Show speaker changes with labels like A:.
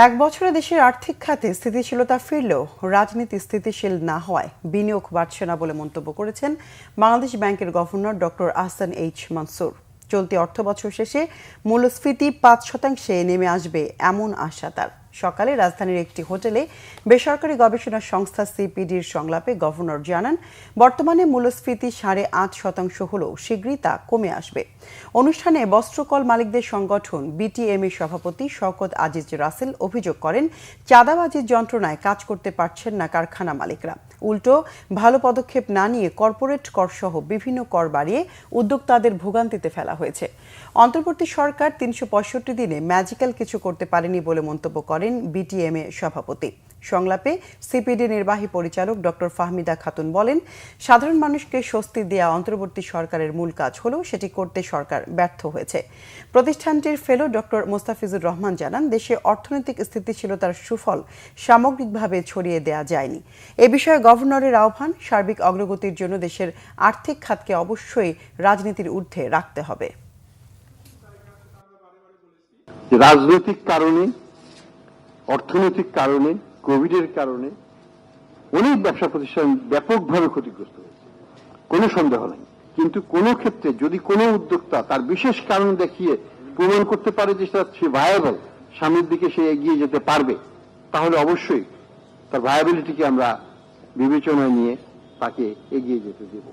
A: এক বছরে দেশের আর্থিক খাতে স্থিতিশীলতা ফিরলেও রাজনীতি স্থিতিশীল না হওয়ায় বিনিয়োগ বাড়ছে না বলে মন্তব্য করেছেন বাংলাদেশ ব্যাংকের governor doctor Ahsan H Mansur. চলতি অর্থবছর শেষে মূল্যস্ফীতি ৫% নেমে আসবে এমন আশা তার। সকালে রাজধানীর একটি হোটেলে বেসরকারি গবেষণা সংস্থা সিপিডির সংলাপে গভর্নর জানান, বর্তমানে মূল্যস্ফীতি ৮.৫% হলেও শীঘ্রই তা কমে আসবে। অনুষ্ঠানে বস্ত্রকল মালিকদের সংগঠন বিটিএমএ সভাপতি শওকত আজিজ রাসেল অভিযোগ করেন, চাঁদাবাজির যন্ত্রণায় কাজ করতে পারছেন না কারখানা মালিকরা। উল্টো ভালো পদক্ষেপ না নিয়ে কর্পোরেট কর সহ বিভিন্ন কর বাড়িয়ে উদ্যোক্তাদের ভোগান্তিতে ফেলা হয়েছে। অন্তর্বর্তী সরকার ৩৬৫ দিনে ম্যাজিক্যাল কিছু করতে পারেনি বলে মন্তব্য করেন বিটিএমএ সভাপতি। সংলাপে সিপিডি নির্বাহী পরিচালক ডক্টর ফাহমিদা খাতুন বলেন, সাধারণ মানুষকে স্বস্তি দেয়া অন্তর্বর্তী সরকারের মূল কাজ হলেও সেটি করতে সরকার ব্যর্থ হয়েছে। প্রতিষ্ঠানটির ফেলো ডক্টর মোস্তাফিজুর রহমান জানান, দেশে অর্থনৈতিক স্থিতিশীলতার সুফল সামগ্রিকভাবে ছড়িয়ে দেয়া যায়নি। এ বিষয়ে গভর্নরের আহ্বান, সার্বিক অগ্রগতির জন্য দেশের আর্থিক খাতকে অবশ্যই রাজনীতির ঊর্ধ্বে রাখতে হবে।
B: রাজনৈতিক কারণে, অর্থনৈতিক কারণে, কোভিডের কারণে অনেক ব্যবসা প্রতিষ্ঠান ব্যাপকভাবে ক্ষতিগ্রস্ত হয়েছে, কোনো সন্দেহ নাই। কিন্তু কোন ক্ষেত্রে যদি কোনো উদ্যোক্তা তার বিশেষ কারণ দেখিয়ে প্রমাণ করতে পারে যে সে ভায়াবল, সামনের দিকে সে এগিয়ে যেতে পারবে, তাহলে অবশ্যই তার ভায়াবিলিটিকে আমরা বিবেচনায় নিয়ে তাকে এগিয়ে যেতে দেব।